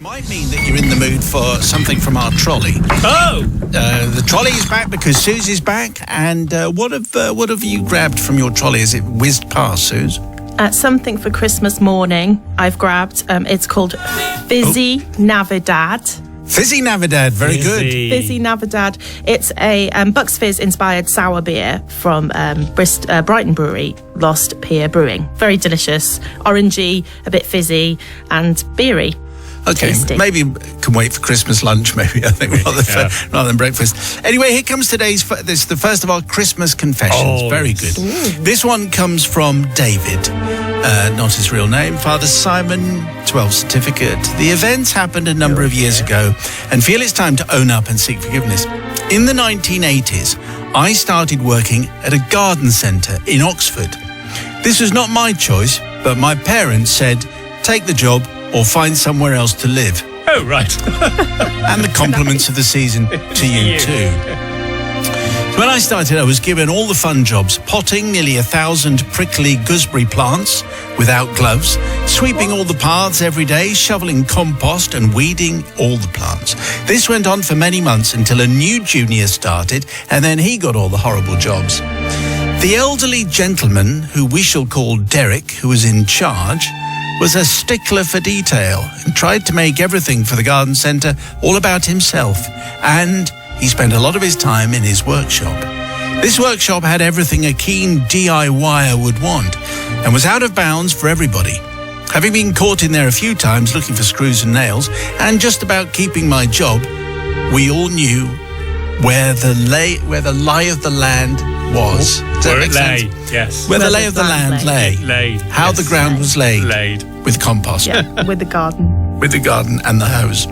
Might mean that you're in the mood for something from our trolley. Oh! The trolley is back because Susie's back. And what have you grabbed from your trolley as it whizzed past, Suze? Something for Christmas morning I've grabbed. It's called Fizzy Navidad. Fizzy Navidad, very good. Fizzy Navidad. It's a Bucks Fizz-inspired sour beer from Brighton Brewery, Lost Pier Brewing. Very delicious, orangey, a bit fizzy, and beery. Okay, Tasty. Maybe can wait for Christmas lunch, maybe, I think, rather than breakfast. Anyway, here comes this is the first of our Christmas confessions. Very good. Ooh. This one comes from David, not his real name, Father Simon, 12 certificate. The events happened a number of years ago and feel it's time to own up and seek forgiveness. In the 1980s, I started working at a garden centre in Oxford. This was not my choice, but my parents said, take the job or find somewhere else to live. Oh, right. And the compliments of the season to you too. So when I started, I was given all the fun jobs, potting nearly 1,000 prickly gooseberry plants without gloves, sweeping all the paths every day, shoveling compost and weeding all the plants. This went on for many months until a new junior started, and then he got all the horrible jobs. The elderly gentleman, who we shall call Derek, who was in charge, was a stickler for detail and tried to make everything for the garden centre all about himself. And he spent a lot of his time in his workshop. This workshop had everything a keen DIYer would want and was out of bounds for everybody. Having been caught in there a few times looking for screws and nails and just about keeping my job, we all knew where the lie of the land was. Where it lay, yes. Where the lay of the land lay. Laid. How yes. the ground was laid. Laid. With compost. Yeah, with the garden. With the garden and the hose.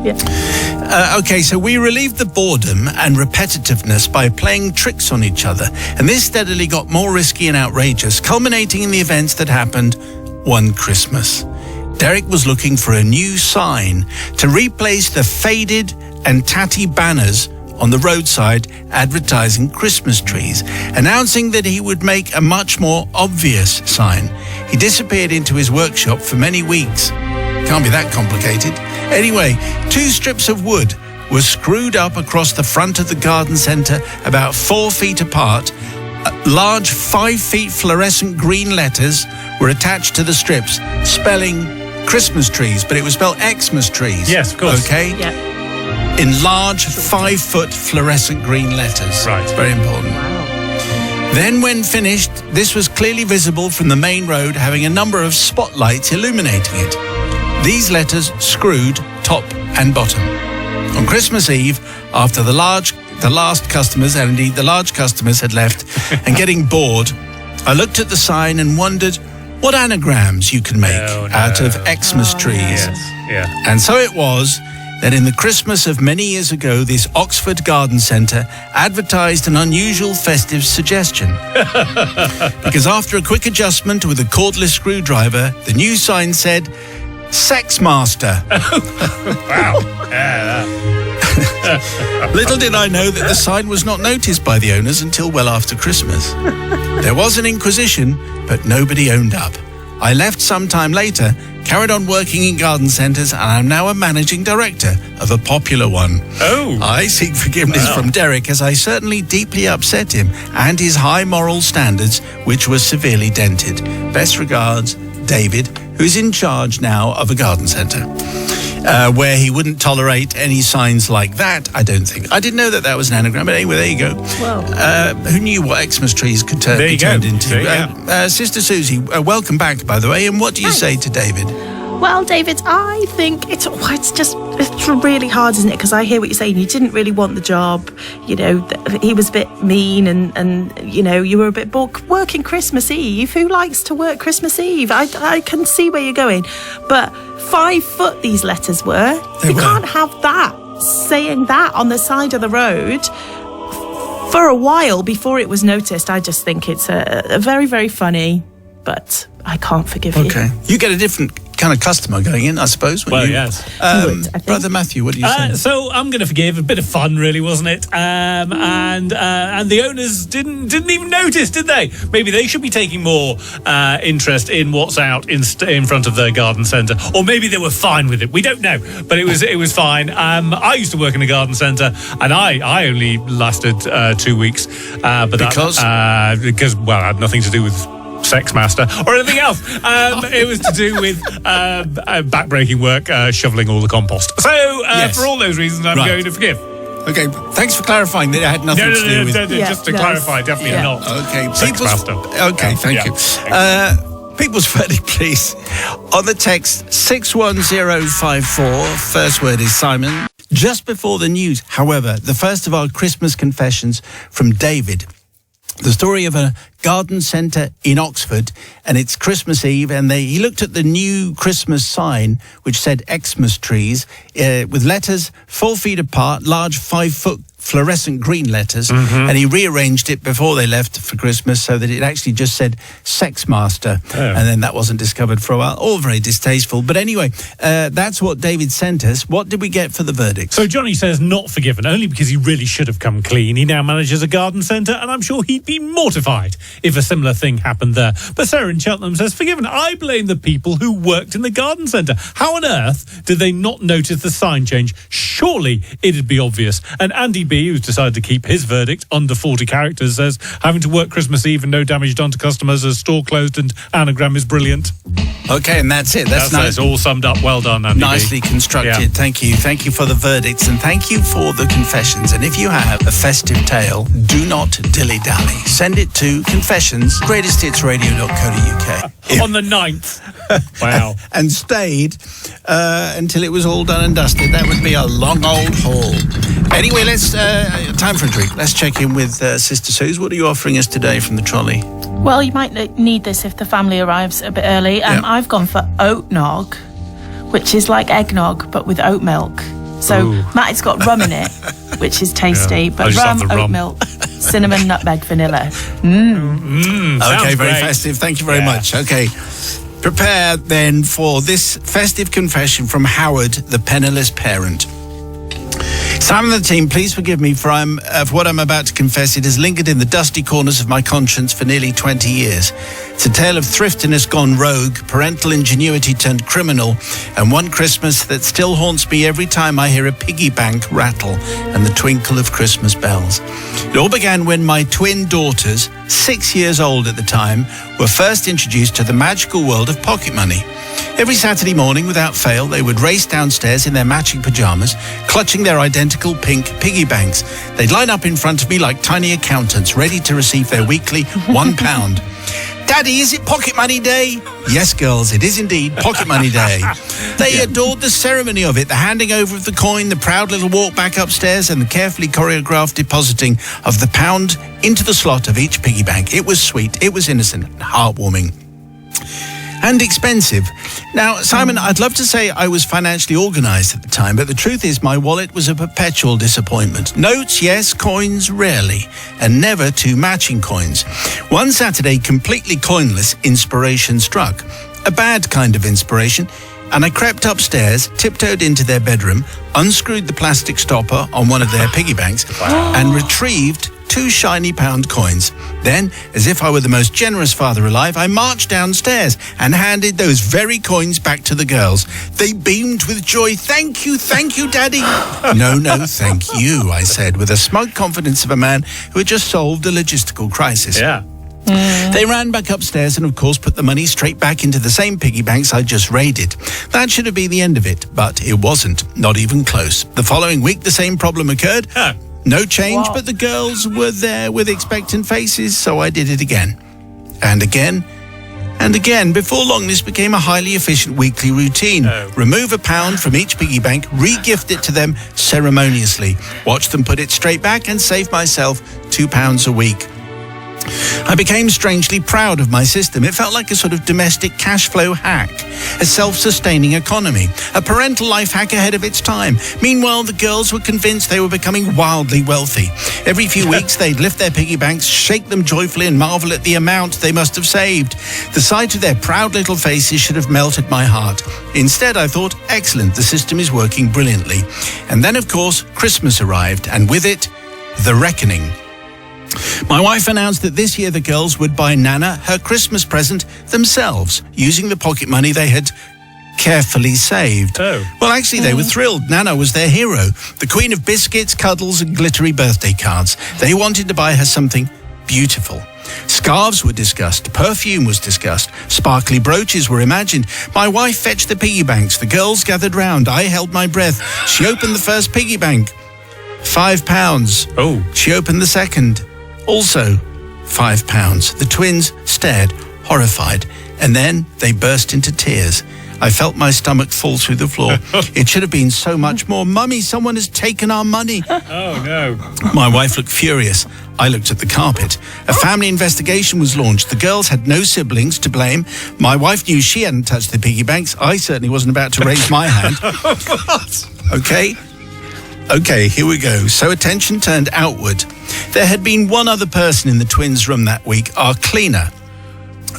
Yeah. Okay, so we relieved the boredom and repetitiveness by playing tricks on each other. And this steadily got more risky and outrageous, culminating in the events that happened one Christmas. Derek was looking for a new sign to replace the faded and tatty banners on the roadside advertising Christmas trees, announcing that he would make a much more obvious sign. He disappeared into his workshop for many weeks. Can't be that complicated. Anyway, 2 strips of wood were screwed up across the front of the garden centre about 4 feet apart. Large 5 feet fluorescent green letters were attached to the strips, spelling Christmas trees, but it was spelled Xmas trees. Yes, of course. Okay? Yeah. In large 5-foot fluorescent green letters. Right. Very important. Wow. Then when finished, this was clearly visible from the main road, having a number of spotlights illuminating it. These letters screwed top and bottom. On Christmas Eve, after the last customers, and indeed the large customers had left and getting bored, I looked at the sign and wondered what anagrams you can make out of Xmas trees. Yes. Yeah. And so it was that in the Christmas of many years ago, this Oxford garden centre advertised an unusual festive suggestion. Because after a quick adjustment with a cordless screwdriver, the new sign said, Sex Master. Wow. Little did I know that the sign was not noticed by the owners until well after Christmas. There was an inquisition, but nobody owned up. I left some time later, carried on working in garden centres, and I'm now a managing director of a popular one. Oh. I seek forgiveness from Derek, as I certainly deeply upset him and his high moral standards, which were severely dented. Best regards, David, who's in charge now of a garden centre. Where he wouldn't tolerate any signs like that, I don't think. I didn't know that was an anagram, but anyway, there you go. Well, who knew what Xmas trees could There be you turned go. into? There you Sister Susie, welcome back, by the way. And what do you say to David? well, David, I think it's really hard, isn't it? Because I hear what you're saying. You didn't really want the job. You know, he was a bit mean, and you know, you were a bit bored. Working Christmas Eve. Who likes to work Christmas Eve? I can see where you're going, but 5 foot these letters were. You can't have that saying that on the side of the road for a while before it was noticed. I just think it's a very, very funny, but I can't forgive you. Okay. You get a different kind of customer going in, I suppose. Well, you? yes. You would, I think. Brother Matthew, what do you say? So I'm going to forgive. A bit of fun, really, wasn't it? And the owners didn't even notice, did they? Maybe they should be taking more interest in what's out in front of their garden centre, or maybe they were fine with it. We don't know, but it was fine. I used to work in a garden centre, and I only lasted 2 weeks, but because well, it had nothing to do with Sex Master or anything else. It was to do with backbreaking work, shoveling all the compost. So Yes. for all those reasons, I'm going to forgive. Okay, thanks for clarifying that it had nothing to do with... Just to clarify, definitely not. Okay, Sex Master. Okay, thank you. People's verdict, please. On the text 61054, first word is Simon. Just before the news, however, the first of our Christmas confessions from David. The story of a garden centre in Oxford, and it's Christmas Eve, and he looked at the new Christmas sign, which said Xmas trees, with letters 4 feet apart, large 5-foot fluorescent green letters, and he rearranged it before they left for Christmas so that it actually just said Sex Master, and then that wasn't discovered for a while. All very distasteful. But anyway, that's what David sent us. What did we get for the verdict? So Johnny says not forgiven, only because he really should have come clean. He now manages a garden centre, and I'm sure he'd be mortified if a similar thing happened there. But Sarah in Cheltenham says, forgiven. I blame the people who worked in the garden centre. How on earth did they not notice the sign change? Surely it'd be obvious. And Andy B, who's decided to keep his verdict under 40 characters, says, having to work Christmas Eve and no damage done to customers as store closed and anagram is brilliant. Okay, and that's it. That's nice. All summed up. Well done, Andy Nicely B. constructed. Yeah. Thank you. Thank you for the verdicts, and thank you for the confessions. And if you have a festive tale, do not dilly-dally. Send it to confessions, greatesthitsradio.co.uk. On the 9th. Wow. And stayed until it was all done and dusted. That would be a long old haul. Anyway, let's time for a drink. Let's check in with Sister Suze. What are you offering us today from the trolley? Well, you might need this if the family arrives a bit early. Yeah. I've gone for oat nog, which is like eggnog but with oat milk. So Matt, it's got rum in it, which is tasty, but oat milk, cinnamon, nutmeg, vanilla. Okay, very great. festive. Thank you very much. Okay. Prepare then for this festive confession from Howard, the penniless parent. Simon and the team, please forgive me for what I'm about to confess. It has lingered in the dusty corners of my conscience for nearly 20 years. It's a tale of thriftiness gone rogue, parental ingenuity turned criminal, and one Christmas that still haunts me every time I hear a piggy bank rattle and the twinkle of Christmas bells. It all began when my twin daughters, 6 years old at the time, were first introduced to the magical world of pocket money. Every Saturday morning, without fail, they would race downstairs in their matching pyjamas, clutching their identical pink piggy banks. They'd line up in front of me like tiny accountants, ready to receive their weekly £1. Daddy, is it pocket money day? Yes, girls, it is indeed pocket money day. They adored the ceremony of it, the handing over of the coin, the proud little walk back upstairs, and the carefully choreographed depositing of the pound into the slot of each piggy bank. It was sweet, it was innocent, and heartwarming. And expensive. Now, Simon, I'd love to say I was financially organised at the time, but the truth is my wallet was a perpetual disappointment. Notes, yes, coins, rarely, and never two matching coins. One Saturday, completely coinless, inspiration struck. A bad kind of inspiration. And I crept upstairs, tiptoed into their bedroom, unscrewed the plastic stopper on one of their piggy banks, and retrieved 2 shiny pound coins. Then, as if I were the most generous father alive, I marched downstairs and handed those very coins back to the girls. They beamed with joy. Thank you, Daddy. No, thank you, I said, with the smug confidence of a man who had just solved a logistical crisis. Yeah. They ran back upstairs and, of course, put the money straight back into the same piggy banks I'd just raided. That should have been the end of it, but it wasn't. Not even close. The following week, the same problem occurred. No change, but the girls were there with expectant faces, so I did it again. And again. And again. Before long, this became a highly efficient weekly routine. Remove £1 from each piggy bank, re-gift it to them ceremoniously, watch them put it straight back, and save myself £2 a week. I became strangely proud of my system. It felt like a sort of domestic cash flow hack, a self-sustaining economy, a parental life hack ahead of its time. Meanwhile, the girls were convinced they were becoming wildly wealthy. Every few weeks, they'd lift their piggy banks, shake them joyfully, and marvel at the amount they must have saved. The sight of their proud little faces should have melted my heart. Instead, I thought, excellent, the system is working brilliantly. And then, of course, Christmas arrived, and with it, the reckoning. My wife announced that this year the girls would buy Nana her Christmas present themselves, using the pocket money they had carefully saved. Oh. Well, actually, they were thrilled. Nana was their hero, the queen of biscuits, cuddles, and glittery birthday cards. They wanted to buy her something beautiful. Scarves were discussed, perfume was discussed, sparkly brooches were imagined. My wife fetched the piggy banks. The girls gathered round. I held my breath. She opened the first piggy bank. £5. Oh. She opened the second. Also £5. The twins stared, horrified, and then they burst into tears. I felt my stomach fall through the floor. It should have been so much more. Mummy, someone has taken our money. Oh, no. My wife looked furious. I looked at the carpet. A family investigation was launched. The girls had no siblings to blame. My wife knew she hadn't touched the piggy banks. I certainly wasn't about to raise my hand. Okay, here we go. So attention turned outward. There had been one other person in the twins' room that week, our cleaner.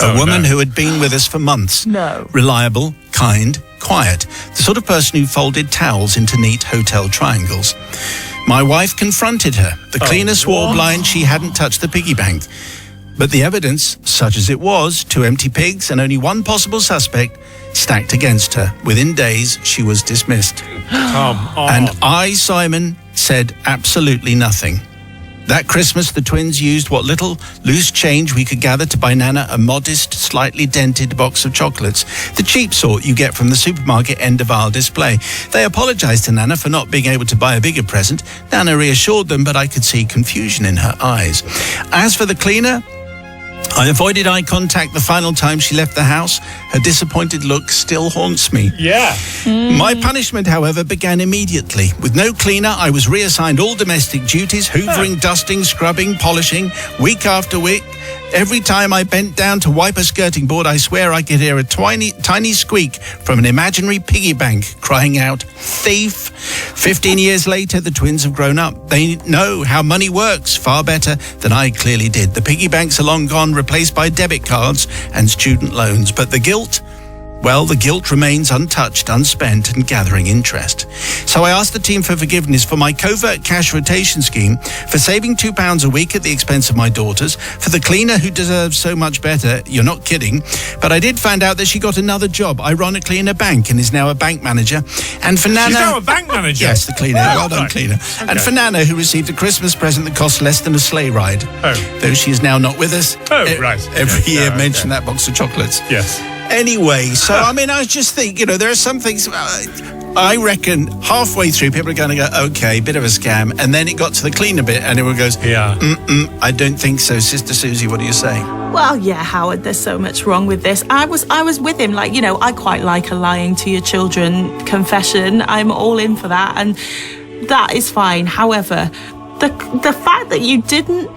A woman who had been with us for months. No. Reliable, kind, quiet. The sort of person who folded towels into neat hotel triangles. My wife confronted her. The cleaner swore blind she hadn't touched the piggy bank. But the evidence, such as it was, 2 empty pigs and only one possible suspect, stacked against her. Within days, she was dismissed. Come on. And I, Simon, said absolutely nothing. That Christmas, the twins used what little loose change we could gather to buy Nana a modest, slightly dented box of chocolates, the cheap sort you get from the supermarket end-of-aisle display. They apologised to Nana for not being able to buy a bigger present. Nana reassured them, but I could see confusion in her eyes. As for the cleaner, I avoided eye contact the final time she left the house. Her disappointed look still haunts me. Yeah. My punishment, however, began immediately. With no cleaner, I was reassigned all domestic duties, hoovering, dusting, scrubbing, polishing, week after week. Every time I bent down to wipe a skirting board, I swear I could hear a tiny squeak from an imaginary piggy bank crying out, thief. 15 years later, the twins have grown up. They know how money works far better than I clearly did. The piggy banks are long gone, replaced by debit cards and student loans. But the guilt? Well, the guilt remains untouched, unspent, and gathering interest. So I asked the team for forgiveness for my covert cash rotation scheme, for saving £2 a week at the expense of my daughters, for the cleaner who deserves so much better. You're not kidding. But I did find out that she got another job, ironically in a bank, and is now a bank manager. And for Nana... She's now a bank manager? Yes, the cleaner. Well done, cleaner. Okay. And for Nana, who received a Christmas present that cost less than a sleigh ride. Oh. Though she is now not with us. Oh, right. Every year Okay. mention that box of chocolates. Yes. Anyway, so I mean, I just think, there are some things, I reckon halfway through people are going to go, okay, bit of a scam. And then it got to the cleaner bit and everyone goes, Yeah. I don't think so. Sister Susie, what do you say? Well, yeah, Howard, there's so much wrong with this. I was with him, I quite like a lying to your children confession. I'm all in for that, and that is fine. However, the fact that you didn't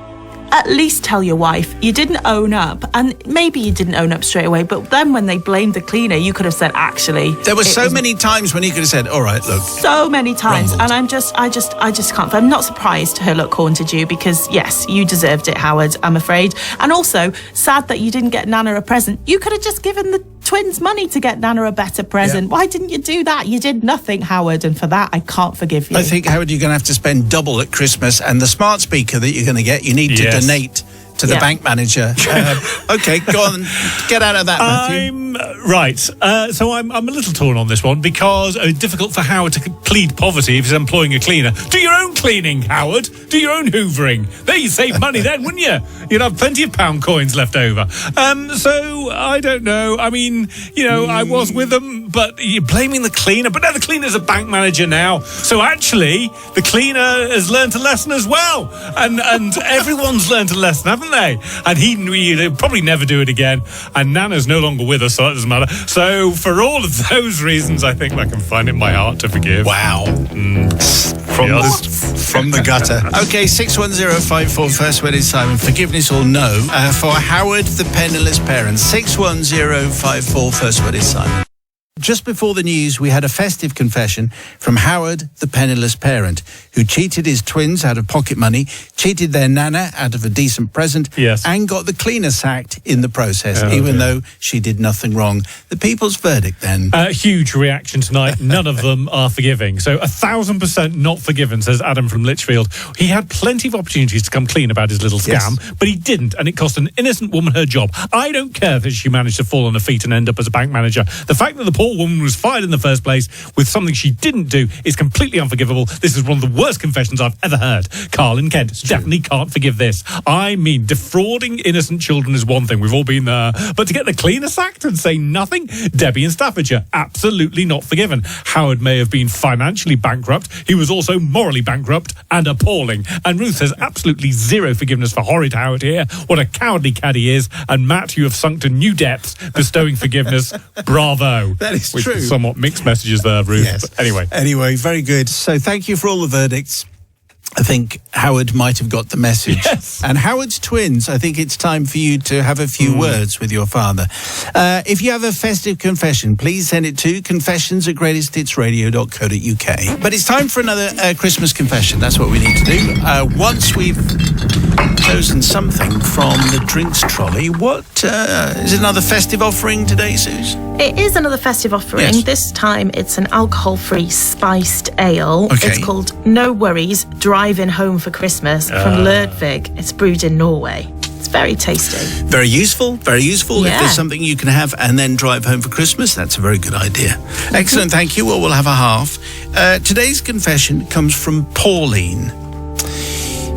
at least tell your wife, you didn't own up, and maybe you didn't own up straight away, but then when they blamed the cleaner, you could have said, actually, There were so many times when he could have said, all right, look. so many times, Rumbled. and I just can't. I'm not surprised her look haunted you, because yes, you deserved it, Howard, I'm afraid. And also sad that you didn't get Nana a present. You could have just given the twins money to get Nana a better present. Why didn't you do that? You did nothing, Howard, and for that I can't forgive you. I think, Howard, you're going to have to spend double at Christmas, and the smart speaker that you're going to get, you need to Yes. donate to the bank manager. Okay, go on, get out of that, Matthew. Right. So I'm a little torn on this one, because difficult for Howard to plead poverty if he's employing a cleaner. Do your own cleaning, Howard. Do your own hoovering. There, you save money then, wouldn't you? You'd have plenty of pound coins left over. So I don't know. I mean, I was with them, but you're blaming the cleaner. But now the cleaner's a bank manager now. So actually, the cleaner has learned a lesson as well. And everyone's learned a lesson, haven't didn't they? And he'd probably never do it again. And Nana's no longer with us, so that doesn't matter. So for all of those reasons, I think I can find it in my heart to forgive. Wow. From the gutter. Okay, 61054, first word is Simon. Forgiveness or no? For Howard, the penniless parent. 61054, first word is Simon. Just before the news, we had a festive confession from Howard, the penniless parent, who cheated his twins out of pocket money, cheated their nana out of a decent present, and got the cleaner sacked in the process, even though she did nothing wrong. The people's verdict then. Huge reaction tonight. None of them are forgiving. So 1,000% not forgiven, says Adam from Lichfield. He had plenty of opportunities to come clean about his little scam, but he didn't, and it cost an innocent woman her job. I don't care that she managed to fall on her feet and end up as a bank manager. The fact that the poor woman was fired in the first place with something she didn't do is completely unforgivable. This is one of the worst confessions I've ever heard. Carl in Kent definitely can't forgive this. I mean, defrauding innocent children is one thing. We've all been there. But to get the cleaner sacked and say nothing? Debbie in Staffordshire, absolutely not forgiven. Howard may have been financially bankrupt. He was also morally bankrupt and appalling. And Ruth says absolutely zero forgiveness for horrid Howard here. What a cowardly cad he is. And Matt, you have sunk to new depths, bestowing forgiveness. Bravo. That is true. Somewhat mixed messages there, Ruth. Yes. But anyway. Anyway, very good. So thank you for all the verdicts. I think Howard might have got the message. Yes. And Howard's twins, I think it's time for you to have a few words with your father. If you have a festive confession, please send it to confessions@greatesthitsradio.co.uk. But it's time for another Christmas confession. That's what we need to do. Once we've chosen something from the drinks trolley, what is another festive offering today, Suze? It is another festive offering. Yes. This time it's an alcohol-free spiced ale. Okay. It's called No Worries Driving Home for Christmas from Lerdvig. It's brewed in Norway. It's very tasty. Very useful, very useful. Yeah. If there's something you can have and then drive home for Christmas, that's a very good idea. Excellent, thank you. Well, we'll have a half. Today's confession comes from Pauline.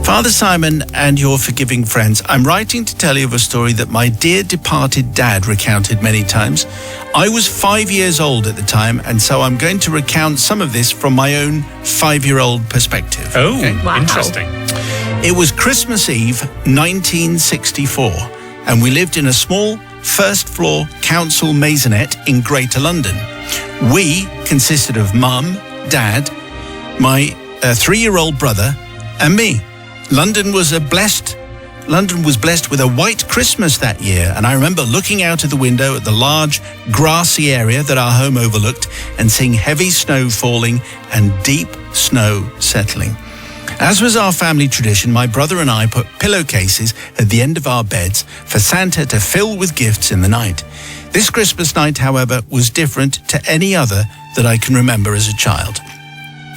Father Simon and your forgiving friends, I'm writing to tell you of a story that my dear departed dad recounted many times. I was 5 years old at the time, and so I'm going to recount some of this from my own 5-year-old perspective. Oh, Okay? Wow. interesting. It was Christmas Eve, 1964, and we lived in a small first-floor council maisonette in Greater London. We consisted of Mum, Dad, my 3-year-old brother, and me. London was blessed with a white Christmas that year, and I remember looking out of the window at the large grassy area that our home overlooked and seeing heavy snow falling and deep snow settling. As was our family tradition, my brother and I put pillowcases at the end of our beds for Santa to fill with gifts in the night. This Christmas night, however, was different to any other that I can remember as a child.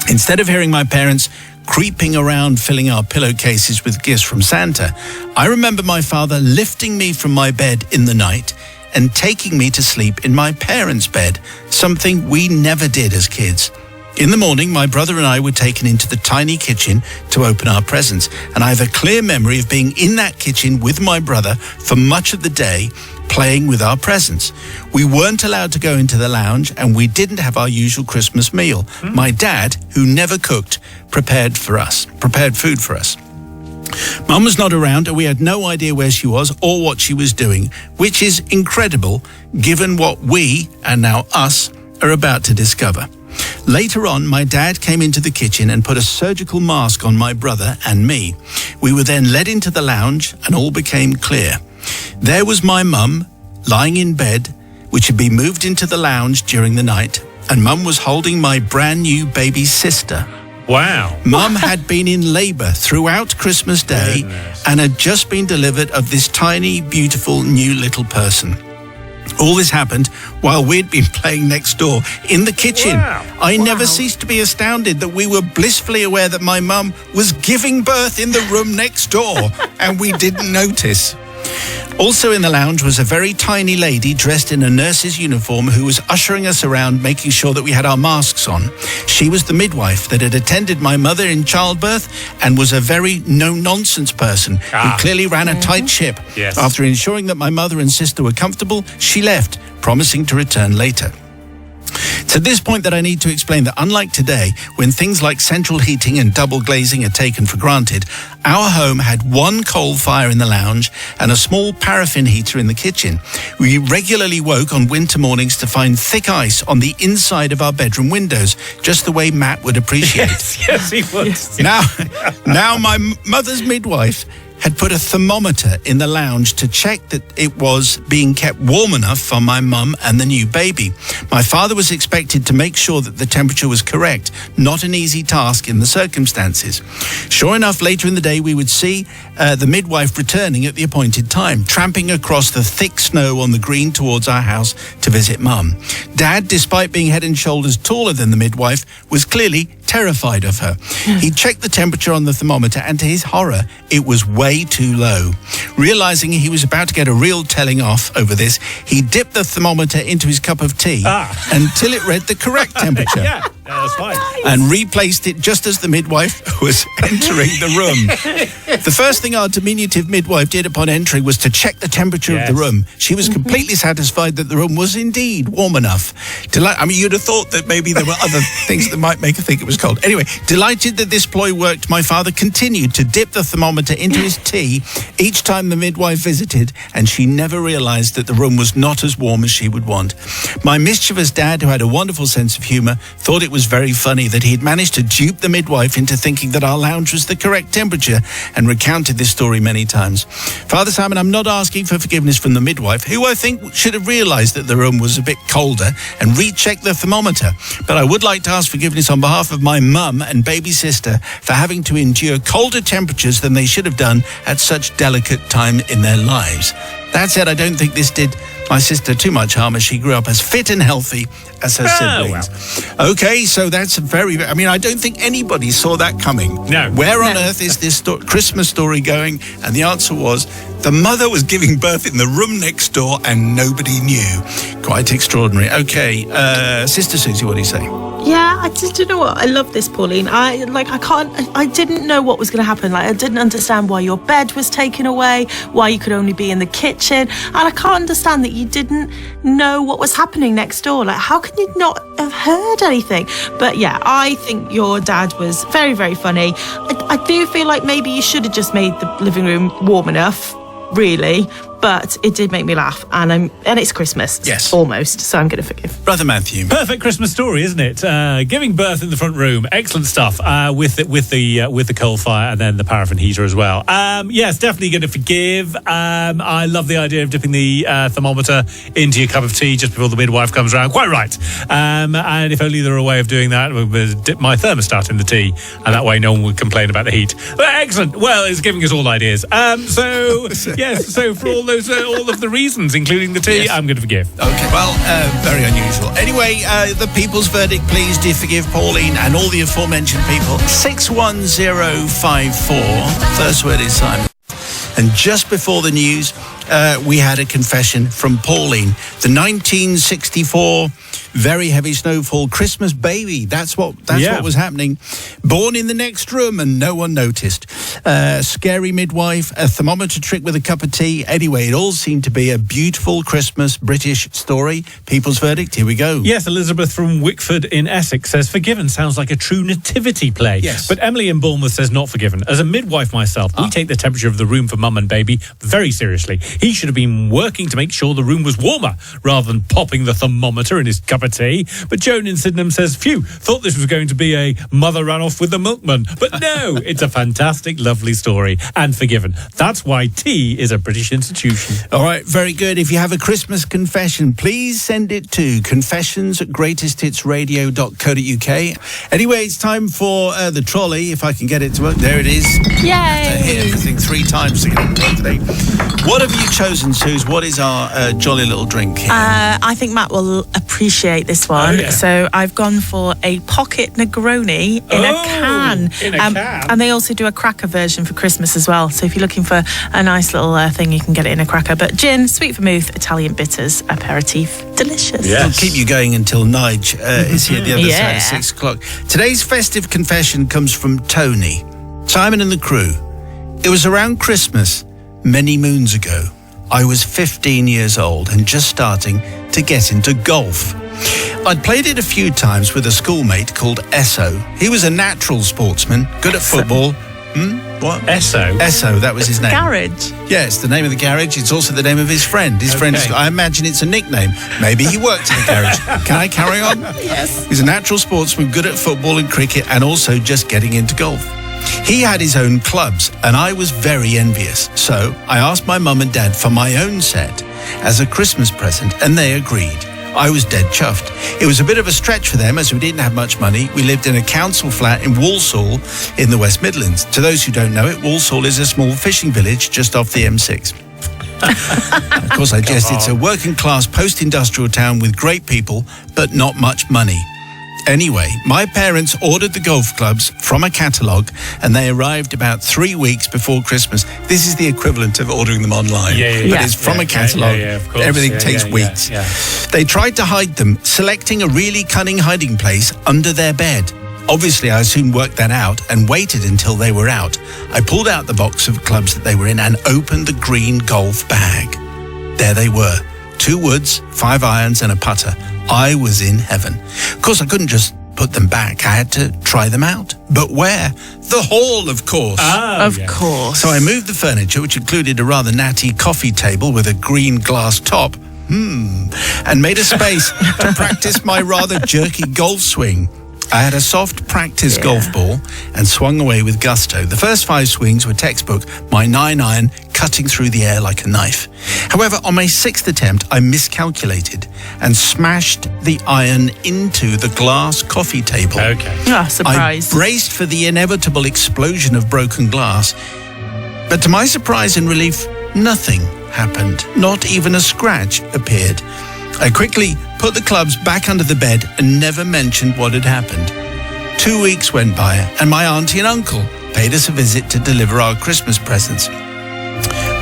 Instead of hearing my parents creeping around filling our pillowcases with gifts from Santa, I remember my father lifting me from my bed in the night and taking me to sleep in my parents' bed, something we never did as kids. In the morning, my brother and I were taken into the tiny kitchen to open our presents, and I have a clear memory of being in that kitchen with my brother for much of the day, playing with our presents. We weren't allowed to go into the lounge, and we didn't have our usual Christmas meal. My dad, who never cooked, prepared food for us. Mum was not around, and we had no idea where she was or what she was doing, which is incredible given what we, and now us, are about to discover. Later on, my dad came into the kitchen and put a surgical mask on my brother and me. We were then led into the lounge, and all became clear. There was my mum, lying in bed, which had been moved into the lounge during the night, and Mum was holding my brand new baby sister. Wow. Mum had been in labour throughout Christmas Day and had just been delivered of this tiny, beautiful, new little person. All this happened while we'd been playing next door in the kitchen. Wow. I never ceased to be astounded that we were blissfully aware that my mum was giving birth in the room next door and we didn't notice. Also in the lounge was a very tiny lady dressed in a nurse's uniform who was ushering us around, making sure that we had our masks on. She was the midwife that had attended my mother in childbirth and was a very no-nonsense person who clearly ran a tight ship. Yes. After ensuring that my mother and sister were comfortable, she left, promising to return later. It's at this point that I need to explain that unlike today, when things like central heating and double glazing are taken for granted, our home had one coal fire in the lounge and a small paraffin heater in the kitchen. We regularly woke on winter mornings to find thick ice on the inside of our bedroom windows, just the way Matt would appreciate. Yes, he would. Now my mother's midwife had put a thermometer in the lounge to check that it was being kept warm enough for my mum and the new baby. My father was expected to make sure that the temperature was correct, not an easy task in the circumstances. Sure enough, later in the day, we would see the midwife returning at the appointed time, tramping across the thick snow on the green towards our house to visit Mum. Dad, despite being head and shoulders taller than the midwife, was clearly terrified of her. He checked the temperature on the thermometer, and to his horror, it was way too low. Realizing he was about to get a real telling off over this, he dipped the thermometer into his cup of tea until it read the correct temperature. Yeah, that's fine. And replaced it just as the midwife was entering the room. The first thing our diminutive midwife did upon entering was to check the temperature of the room. She was completely satisfied that the room was indeed warm enough. You'd have thought that maybe there were other things that might make her think it was cold. Anyway, delighted that this ploy worked, my father continued to dip the thermometer into his tea each time the midwife visited, and she never realized that the room was not as warm as she would want. My mischievous dad, who had a wonderful sense of humor, thought it was very funny that he had managed to dupe the midwife into thinking that our lounge was the correct temperature, and recounted this story many times. Father Simon, I'm not asking for forgiveness from the midwife, who I think should have realized that the room was a bit colder and rechecked the thermometer, but I would like to ask forgiveness on behalf of my mum and baby sister for having to endure colder temperatures than they should have done at such delicate time in their lives. That said, I don't think this did my sister too much harm, as she grew up as fit and healthy as her siblings. Well. Okay, so that's I don't think anybody saw that coming. No. Where on earth is this Christmas story going? And the answer was, the mother was giving birth in the room next door and nobody knew. Quite extraordinary. Okay, Sister Susie, what do you say? Yeah, I just don't know what. I love this, Pauline. I didn't know what was going to happen. I didn't understand why your bed was taken away, why you could only be in the kitchen, and I can't understand that you didn't know what was happening next door. How can you not have heard anything? But yeah, I think your dad was very, very funny. I do feel like maybe you should have just made the living room warm enough, really. But it did make me laugh, and it's Christmas, almost. So I'm going to forgive. Brother Matthew, perfect Christmas story, isn't it? Giving birth in the front room, excellent stuff. With the coal fire and then the paraffin heater as well. Yes, definitely going to forgive. I love the idea of dipping the thermometer into your cup of tea just before the midwife comes around. Quite right. And if only there were a way of doing that, I would dip my thermostat in the tea, and that way no one would complain about the heat. But excellent. Well, it's giving us all ideas. So for all of the reasons, including the tea, I'm going to forgive. Okay, well, very unusual. Anyway, the people's verdict, please do forgive Pauline and all the aforementioned people. 61054. First word is Simon. And just before the news, we had a confession from Pauline. The 1964 very heavy snowfall Christmas baby. That's what was happening. Born in the next room and no one noticed. Scary midwife, a thermometer trick with a cup of tea. Anyway, it all seemed to be a beautiful Christmas British story. People's verdict, here we go. Yes, Elizabeth from Wickford in Essex says, forgiven sounds like a true nativity play. Yes. But Emily in Bournemouth says not forgiven. As a midwife myself, we take the temperature of the room for mum and baby very seriously. He should have been working to make sure the room was warmer rather than popping the thermometer in his cup of tea. But Joan in Sydenham says, phew, thought this was going to be a mother ran off with the milkman. But no, it's a fantastic, lovely story, and forgiven. That's why tea is a British institution. All right, very good. If you have a Christmas confession, please send it to confessions@greatesthitsradio.co.uk. Anyway, it's time for the trolley, if I can get it to work. There it is. Yay! I have to hit everything 3 times to get it to work today. What have you chosen, Suze? What is our jolly little drink here? I think Matt will appreciate this one. Oh, yeah. So I've gone for a pocket Negroni in a can. In a can. And they also do a cracker version for Christmas as well. So if you're looking for a nice little thing, you can get it in a cracker. But gin, sweet vermouth, Italian bitters, aperitif, delicious. Yes. We'll keep you going until Nige is here the other side at 6 o'clock. Today's festive confession comes from Tony. Simon and the crew. It was around Christmas many moons ago. I was 15 years old and just starting to get into golf. I'd played it a few times with a schoolmate called Esso. He was a natural sportsman, good at football. What? Esso? Esso, that was his name. Garage. Yeah, it's the name of the garage. It's also the name of his friend. His friend, I imagine it's a nickname. Maybe he worked in the garage. Can I carry on? Yes. He's a natural sportsman, good at football and cricket, and also just getting into golf. He had his own clubs, and I was very envious. So I asked my mum and dad for my own set as a Christmas present, and they agreed. I was dead chuffed. It was a bit of a stretch for them as we didn't have much money. We lived in a council flat in Walsall in the West Midlands. To those who don't know it, Walsall is a small fishing village just off the M6. Of course, I guess it's a working class post-industrial town with great people, but not much money. Anyway, my parents ordered the golf clubs from a catalogue and they arrived about 3 weeks before Christmas. This is the equivalent of ordering them online. But it's from a catalogue. of course. Everything takes weeks. They tried to hide them, selecting a really cunning hiding place under their bed. Obviously, I soon worked that out and waited until they were out. I pulled out the box of clubs that they were in and opened the green golf bag. There they were. 2 woods, 5 irons and a putter. I was in heaven. Of course, I couldn't just put them back. I had to try them out. But where? The hall, of course. Of course. So I moved the furniture, which included a rather natty coffee table with a green glass top, and made a space to practice my rather jerky golf swing. I had a soft practice golf ball and swung away with gusto. The first 5 swings were textbook, my 9-iron cutting through the air like a knife. However, on my 6th attempt, I miscalculated and smashed the iron into the glass coffee table. Surprise. I braced for the inevitable explosion of broken glass. But to my surprise and relief, nothing happened. Not even a scratch appeared. I quickly put the clubs back under the bed and never mentioned what had happened. 2 weeks went by and my auntie and uncle paid us a visit to deliver our Christmas presents.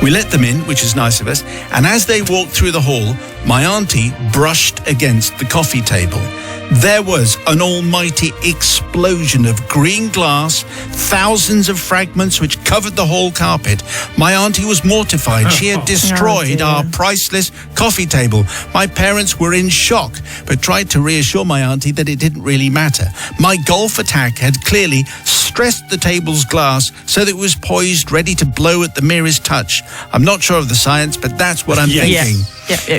We let them in, which is nice of us, and as they walked through the hall, my auntie brushed against the coffee table. There was an almighty explosion of green glass, thousands of fragments which covered the hall carpet. My auntie was mortified. She had destroyed our priceless coffee table. My parents were in shock, but tried to reassure my auntie that it didn't really matter. My golf attack had clearly stressed the table's glass so that it was poised, ready to blow at the merest touch. I'm not sure of the science, but that's what I'm thinking.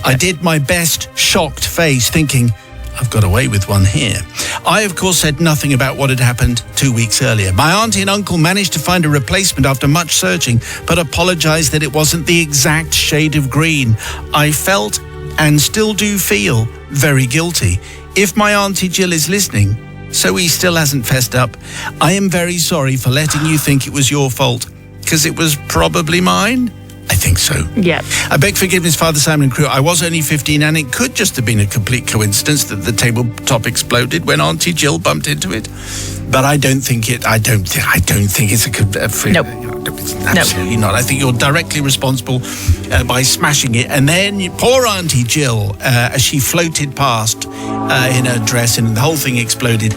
I did my best shocked face, thinking, I've got away with one here. I, of course, said nothing about what had happened 2 weeks earlier. My auntie and uncle managed to find a replacement after much searching, but apologised that it wasn't the exact shade of green. I felt, and still do feel, very guilty. If my Auntie Jill is listening, so he still hasn't fessed up, I am very sorry for letting you think it was your fault, because it was probably mine. I think so. Yeah. I beg forgiveness, Father Simon and crew. I was only 15 and it could just have been a complete coincidence that the tabletop exploded when Auntie Jill bumped into it. But I don't think it's Nope. Absolutely not. I think you're directly responsible by smashing it. And then poor Auntie Jill, as she floated past in her dress and the whole thing exploded.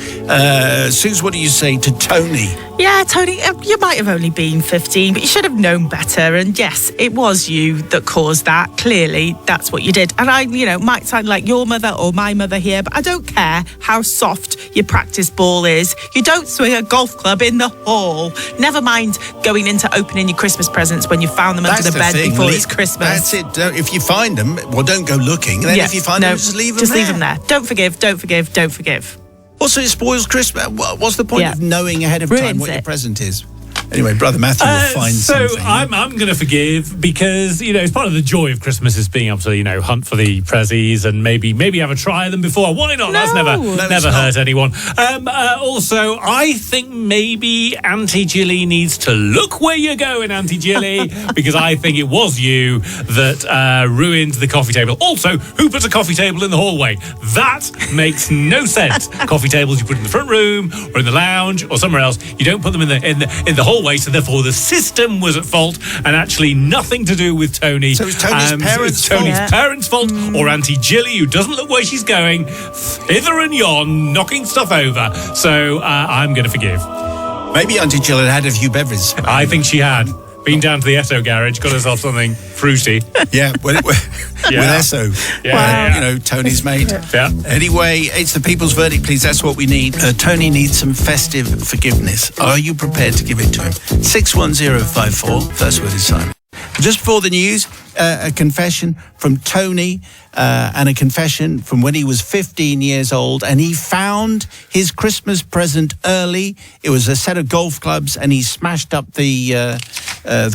Suze, what do you say to Tony? Yeah, Tony, you might have only been 15, but you should have known better. And yes, it was you that caused that. Clearly, that's what you did. And I, might sound like your mother or my mother here, but I don't care how soft your practice ball is. You don't swing a golf club in the hall. Never mind going into opening your Christmas presents when you found them under the bed before it's Christmas. That's it. If you find them, well, don't go looking. Then if you find them, just leave them there. Just leave them there. Don't forgive, don't forgive, don't forgive. Also, it spoils Christmas. What's the point of knowing ahead of time what your present is? Anyway, Brother Matthew will find something. So I'm going to forgive because, it's part of the joy of Christmas is being able to, hunt for the prezzies and maybe have a try of them before. Why not? No. That's never hurt anyone. Also, I think maybe Auntie Jilly needs to look where you're going, Auntie Jilly, because I think it was you that ruined the coffee table. Also, who put a coffee table in the hallway? That makes no sense. Coffee tables you put in the front room or in the lounge or somewhere else. You don't put them in the hallway. So therefore, the system was at fault, and actually nothing to do with Tony. So it's Tony's parents' fault. Tony's parents' fault, or Auntie Jilly, who doesn't look where she's going, hither and yon, knocking stuff over. So I'm going to forgive. Maybe Auntie Jill had a few beverages. I think she had. Been down to the Esso garage, got herself something fruity. Yeah, with Esso. Yeah. You know, Tony's made. Yeah. Anyway, it's the people's verdict, please. That's what we need. Tony needs some festive forgiveness. Are you prepared to give it to him? 61054. First word is Simon. Just before the news, a confession from Tony and a confession from when he was 15 years old, and he found his Christmas present early. It was a set of golf clubs, and he smashed up the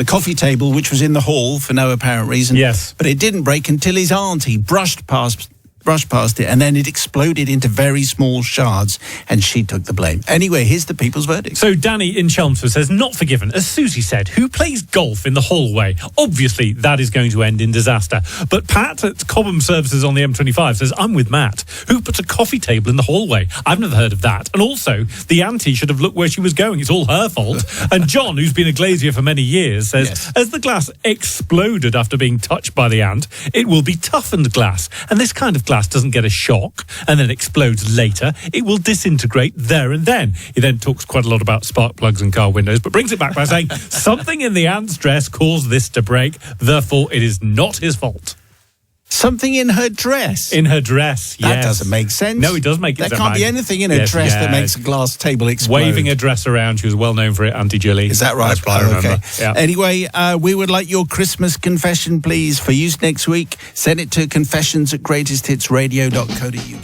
coffee table, which was in the hall for no apparent reason. Yes. But it didn't break until his auntie brushed past it, and then it exploded into very small shards, and she took the blame. Anyway, here's the people's verdict. So Danny in Chelmsford says, not forgiven. As Susie said, who plays golf in the hallway? Obviously, that is going to end in disaster. But Pat at Cobham Services on the M25 says, I'm with Matt. Who puts a coffee table in the hallway? I've never heard of that. And also, the auntie should have looked where she was going. It's all her fault. And John, who's been a glazier for many years, says, Yes. As the glass exploded after being touched by the ant, it will be toughened glass. And this kind of glass doesn't get a shock and then explodes later. It will disintegrate there and then. He then talks quite a lot about spark plugs and car windows, but brings it back by saying something in the ant's dress caused this to break, therefore it is not his fault. Something in her dress. In her dress, yes. That doesn't make sense. No, it does make it. There can't be anything in her dress that makes a glass table explode. Waving a dress around. She was well known for it, Auntie Jilly. Is that right? That's what I remember. Okay. Yeah. Anyway, we would like your Christmas confession, please, for use next week. Send it to confessions@greatesthitsradio.co.uk.